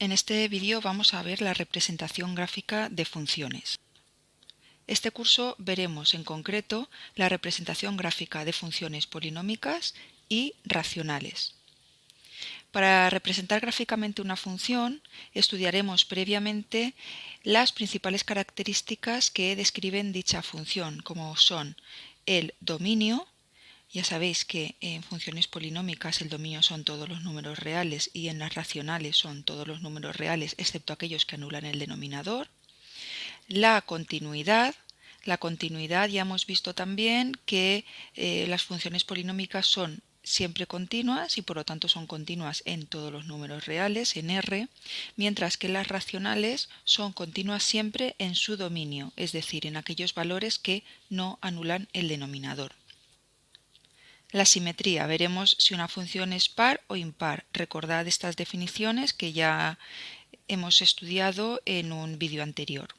En este vídeo vamos a ver la representación gráfica de funciones. Este curso veremos en concreto la representación gráfica de funciones polinómicas y racionales. Para representar gráficamente una función, estudiaremos previamente las principales características que describen dicha función, como son el dominio. Ya sabéis que en funciones polinómicas el dominio son todos los números reales y en las racionales son todos los números reales excepto aquellos que anulan el denominador. La continuidad ya hemos visto también que las funciones polinómicas son siempre continuas y por lo tanto son continuas en todos los números reales, en R, mientras que las racionales son continuas siempre en su dominio, es decir, en aquellos valores que no anulan el denominador. La simetría. Veremos si una función es par o impar. Recordad estas definiciones que ya hemos estudiado en un vídeo anterior.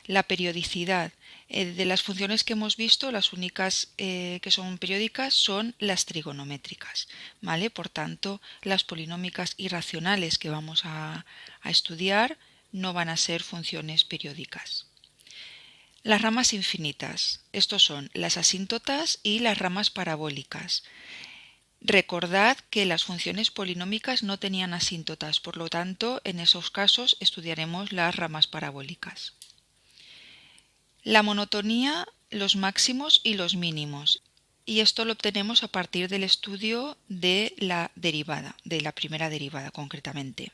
La periodicidad. De las funciones que hemos visto, las únicas que son periódicas son las trigonométricas, ¿vale? Por tanto, las polinómicas irracionales que vamos a estudiar no van a ser funciones periódicas. Las ramas infinitas. Estos son las asíntotas y las ramas parabólicas. Recordad que las funciones polinómicas no tenían asíntotas, por lo tanto, en esos casos estudiaremos las ramas parabólicas. La monotonía, los máximos y los mínimos. Y esto lo obtenemos a partir del estudio de la derivada, de la primera derivada concretamente.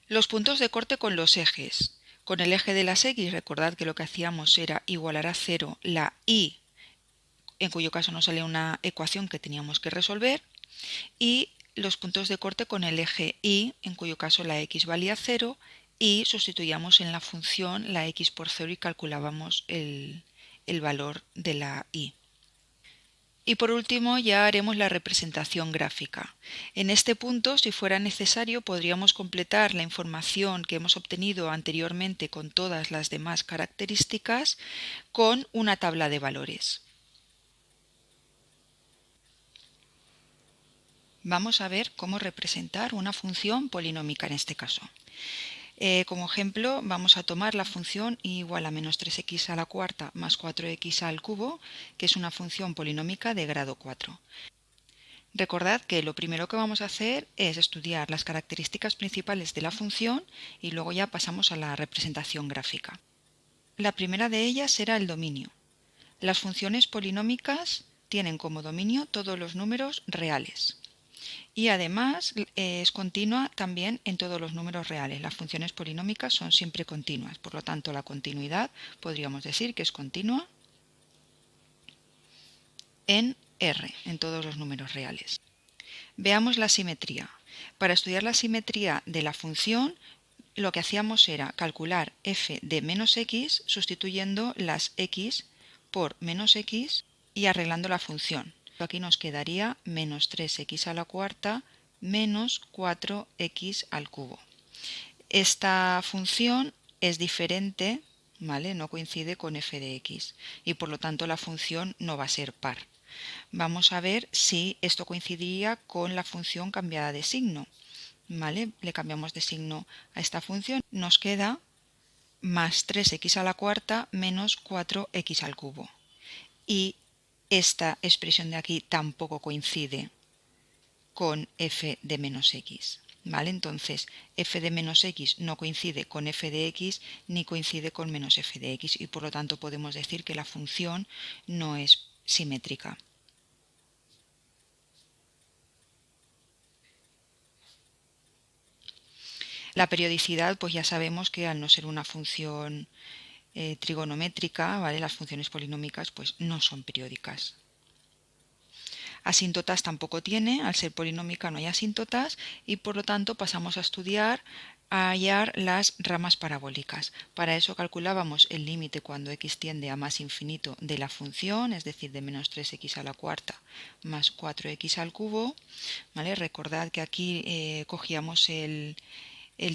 Los puntos de corte con los ejes. Con el eje de las x, recordad que lo que hacíamos era igualar a 0 la y, en cuyo caso nos sale una ecuación que teníamos que resolver, y los puntos de corte con el eje y, en cuyo caso la x valía 0, y sustituíamos en la función la x por 0 y calculábamos el valor de la y. Y por último ya haremos la representación gráfica. En este punto, si fuera necesario, podríamos completar la información que hemos obtenido anteriormente con todas las demás características con una tabla de valores. Vamos a ver cómo representar una función polinómica en este caso. Como ejemplo, vamos a tomar la función y igual a menos 3x a la cuarta más 4x al cubo, que es una función polinómica de grado 4. Recordad que lo primero que vamos a hacer es estudiar las características principales de la función y luego ya pasamos a la representación gráfica. La primera de ellas será el dominio. Las funciones polinómicas tienen como dominio todos los números reales. Y además es continua también en todos los números reales. Las funciones polinómicas son siempre continuas. Por lo tanto, la continuidad podríamos decir que es continua en R, en todos los números reales. Veamos la simetría. Para estudiar la simetría de la función, lo que hacíamos era calcular f de menos x sustituyendo las x por menos x y arreglando la función. Aquí nos quedaría menos 3x a la cuarta menos 4x al cubo. Esta función es diferente, ¿vale? No coincide con f de x y por lo tanto la función no va a ser par. Vamos a ver si esto coincidiría con la función cambiada de signo, ¿vale? Le cambiamos de signo a esta función. Nos queda más 3x a la cuarta menos 4x al cubo. Y esta expresión de aquí tampoco coincide con f de menos x. ¿Vale? Entonces, f de menos x no coincide con f de x ni coincide con menos f de x y por lo tanto podemos decir que la función no es simétrica. La periodicidad, pues ya sabemos que al no ser una función trigonométrica, ¿vale? Las funciones polinómicas pues no son periódicas. Asíntotas tampoco tiene, al ser polinómica no hay asíntotas y por lo tanto pasamos a estudiar, a hallar las ramas parabólicas. Para eso calculábamos el límite cuando x tiende a más infinito de la función, es decir, de menos 3x a la cuarta más 4x al cubo. ¿Vale? Recordad que aquí cogíamos el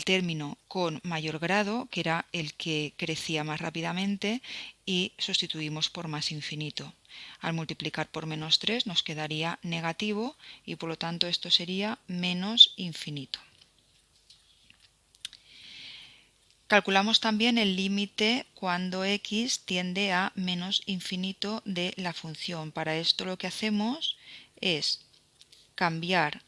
término con mayor grado, que era el que crecía más rápidamente, y sustituimos por más infinito. Al multiplicar por menos 3 nos quedaría negativo y por lo tanto esto sería menos infinito. Calculamos también el límite cuando x tiende a menos infinito de la función. Para esto lo que hacemos es cambiar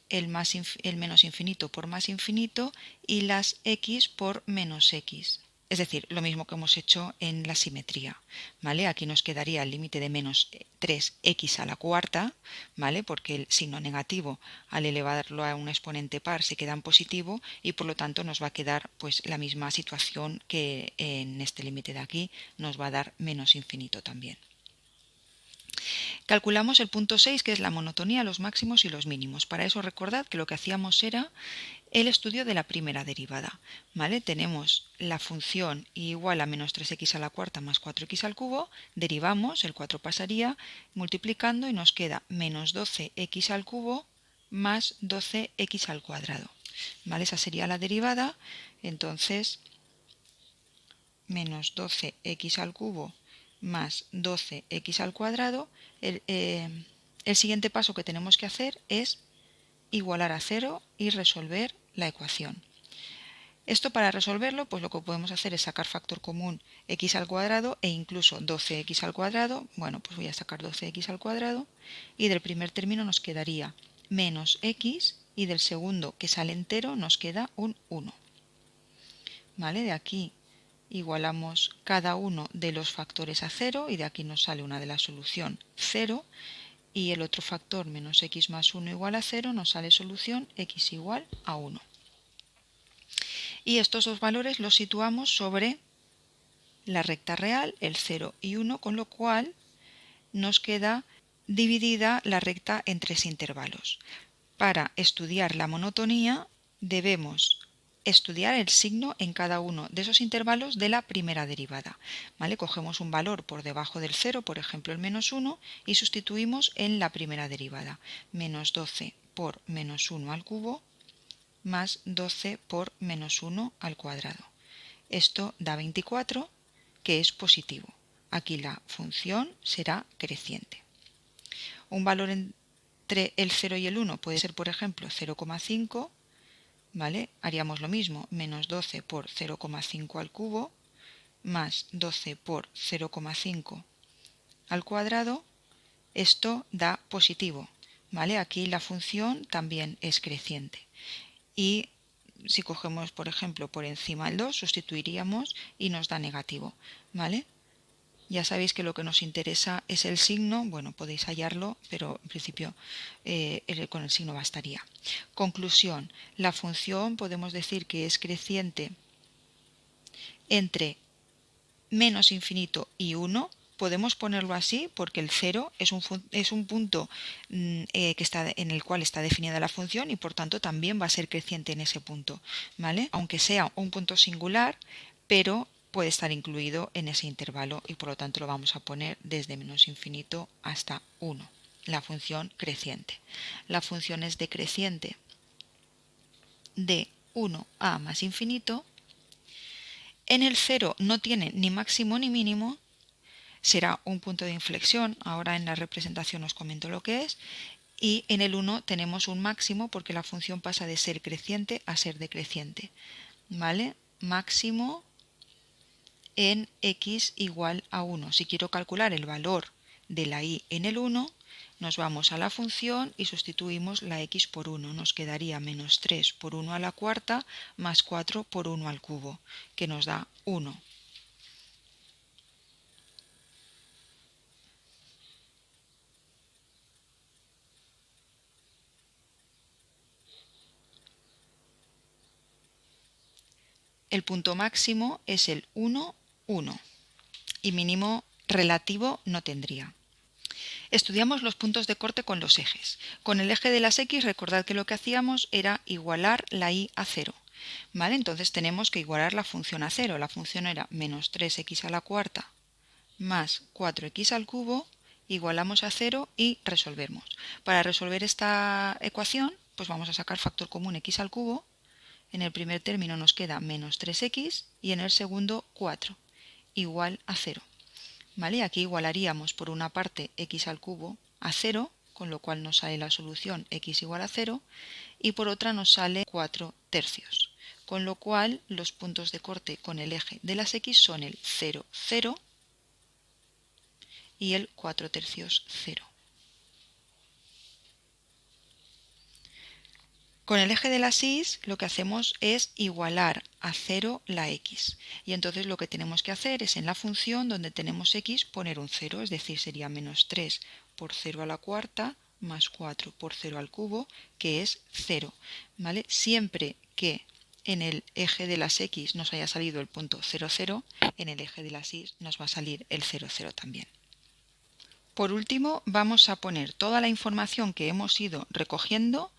el menos infinito por más infinito y las x por menos x. Es decir, lo mismo que hemos hecho en la simetría, ¿vale? Aquí nos quedaría el límite de menos 3x a la cuarta, ¿vale? Porque el signo negativo al elevarlo a un exponente par se queda en positivo y por lo tanto nos va a quedar pues la misma situación que en este límite de aquí, nos va a dar menos infinito también. Calculamos el punto 6, que es la monotonía, los máximos y los mínimos. Para eso recordad que lo que hacíamos era el estudio de la primera derivada, ¿vale? Tenemos la función igual a menos 3x a la cuarta más 4x al cubo, derivamos, el 4 pasaría multiplicando y nos queda menos 12x al cubo más 12x al cuadrado, ¿vale? Esa sería la derivada, entonces menos 12x al cubo más 12x al cuadrado, el siguiente paso que tenemos que hacer es igualar a 0 y resolver la ecuación. Esto para resolverlo, pues lo que podemos hacer es sacar factor común x al cuadrado e incluso 12x al cuadrado. Bueno, pues voy a sacar 12x al cuadrado y del primer término nos quedaría menos x y del segundo, que sale entero, nos queda un 1. ¿Vale? De aquí igualamos cada uno de los factores a 0 y de aquí nos sale una de la solución 0 y el otro factor menos x más 1 igual a 0 nos sale solución x igual a 1. Y estos dos valores los situamos sobre la recta real, el 0 y 1, con lo cual nos queda dividida la recta en tres intervalos. Para estudiar la monotonía debemos estudiar el signo en cada uno de esos intervalos de la primera derivada, ¿vale? Cogemos un valor por debajo del 0, por ejemplo el menos 1, y sustituimos en la primera derivada. Menos 12 por menos 1 al cubo más 12 por menos 1 al cuadrado. Esto da 24, que es positivo. Aquí la función será creciente. Un valor entre el 0 y el 1 puede ser, por ejemplo, 0,5, ¿vale? Haríamos lo mismo, menos 12 por 0,5 al cubo, más 12 por 0,5 al cuadrado. Esto da positivo, ¿vale? Aquí la función también es creciente. Y si cogemos, por ejemplo, por encima el 2, sustituiríamos y nos da negativo, ¿vale? Ya sabéis que lo que nos interesa es el signo. Bueno, podéis hallarlo, pero en principio con el signo bastaría. Conclusión. La función podemos decir que es creciente entre menos infinito y 1. Podemos ponerlo así porque el 0 es un punto que está, en el cual está definida la función y por tanto también va a ser creciente en ese punto, ¿vale? Aunque sea un punto singular, pero puede estar incluido en ese intervalo y por lo tanto lo vamos a poner desde menos infinito hasta 1, la función creciente. La función es decreciente de 1 a más infinito. En el 0 no tiene ni máximo ni mínimo, será un punto de inflexión, ahora en la representación os comento lo que es, y en el 1 tenemos un máximo porque la función pasa de ser creciente a ser decreciente, ¿vale? Máximo en x igual a 1. Si quiero calcular el valor de la y en el 1, nos vamos a la función y sustituimos la x por 1. Nos quedaría menos 3 por 1 a la cuarta más 4 por 1 al cubo, que nos da 1. El punto máximo es el 1, 1 y mínimo relativo no tendría. Estudiamos los puntos de corte con los ejes. Con el eje de las x, recordad que lo que hacíamos era igualar la y a 0. ¿Vale? Entonces tenemos que igualar la función a 0. La función era menos 3x a la cuarta más 4x al cubo, igualamos a 0 y resolvemos. Para resolver esta ecuación, pues vamos a sacar factor común x al cubo. En el primer término nos queda menos 3x y en el segundo 4, igual a 0. ¿Vale? Aquí igualaríamos por una parte x al cubo a 0, con lo cual nos sale la solución x igual a 0, y por otra nos sale 4 tercios, con lo cual los puntos de corte con el eje de las X son el 0, 0 y el 4/3, 0. Con el eje de las Y lo que hacemos es igualar a 0 la X. Y entonces lo que tenemos que hacer es en la función donde tenemos X poner un 0, es decir, sería menos 3 por 0 a la cuarta más 4 por 0 al cubo, que es 0. ¿Vale? Siempre que en el eje de las X nos haya salido el punto 0, 0, en el eje de las Y nos va a salir el 0, 0 también. Por último, vamos a poner toda la información que hemos ido recogiendo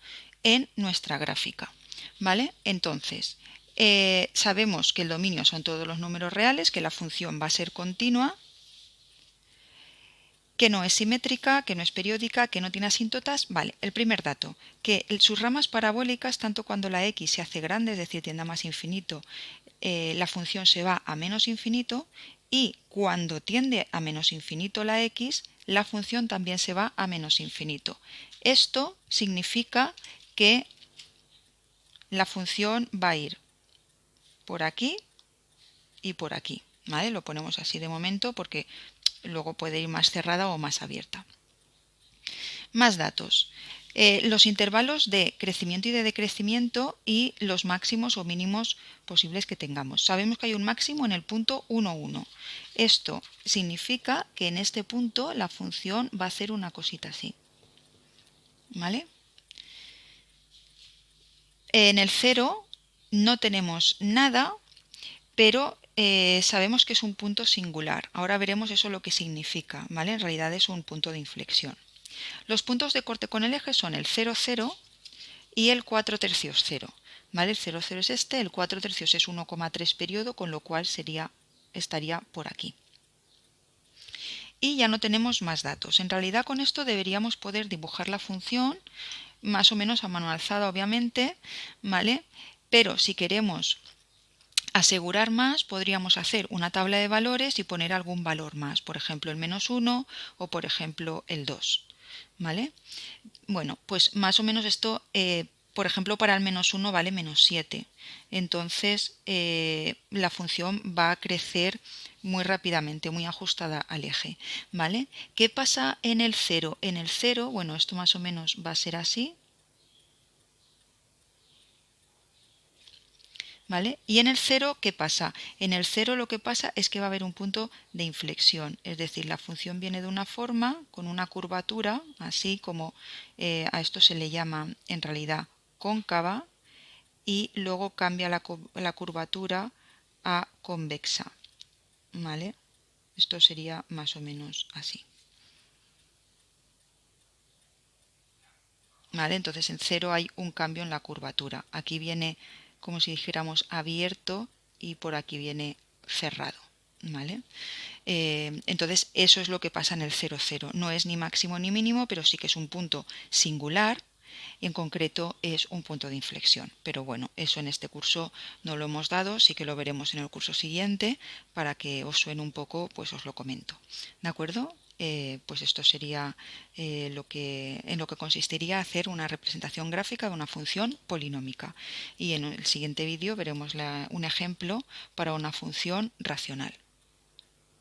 en nuestra gráfica, ¿vale? Entonces, sabemos que el dominio son todos los números reales, que la función va a ser continua, que no es simétrica, que no es periódica, que no tiene asíntotas. Vale, el primer dato, que sus ramas parabólicas, tanto cuando la X se hace grande, es decir, tiende a más infinito, la función se va a menos infinito, y cuando tiende a menos infinito la X, la función también se va a menos infinito. Esto significa que la función va a ir por aquí y por aquí, ¿vale? Lo ponemos así de momento porque luego puede ir más cerrada o más abierta. Más datos. Los intervalos de crecimiento y de decrecimiento y los máximos o mínimos posibles que tengamos. Sabemos que hay un máximo en el punto 1, 1. Esto significa que en este punto la función va a hacer una cosita así, ¿vale? En el 0 no tenemos nada, pero sabemos que es un punto singular. Ahora veremos eso lo que significa, ¿vale? En realidad es un punto de inflexión. Los puntos de corte con el eje son el 0, 0 y el 4/3, 0. ¿Vale? El 0, 0 es este, el 4/3 es 1,3 periodo, con lo cual estaría por aquí. Y ya no tenemos más datos. En realidad con esto deberíamos poder dibujar la función, más o menos a mano alzada obviamente, ¿vale? Pero si queremos asegurar más, podríamos hacer una tabla de valores y poner algún valor más, por ejemplo el -1 o por ejemplo el 2. ¿Vale? Bueno, pues más o menos esto, por ejemplo, para el -1 vale -7. Entonces, la función va a crecer muy rápidamente, muy ajustada al eje. ¿Vale? ¿Qué pasa en el 0? En el 0, bueno, esto más o menos va a ser así. ¿Vale? Y en el 0, ¿qué pasa? En el 0 lo que pasa es que va a haber un punto de inflexión, es decir, la función viene de una forma, con una curvatura, así como a esto se le llama en realidad cóncava, y luego cambia la curvatura a convexa. ¿Vale? Esto sería más o menos así. ¿Vale? Entonces en 0 hay un cambio en la curvatura. Aquí viene como si dijéramos abierto y por aquí viene cerrado. ¿Vale? Entonces eso es lo que pasa en el 0, 0. No es ni máximo ni mínimo, pero sí que es un punto singular y en concreto es un punto de inflexión. Pero bueno, eso en este curso no lo hemos dado, sí que lo veremos en el curso siguiente. Para que os suene un poco, pues os lo comento. ¿De acuerdo? Pues esto sería en lo que consistiría hacer una representación gráfica de una función polinómica. Y en el siguiente vídeo veremos un ejemplo para una función racional.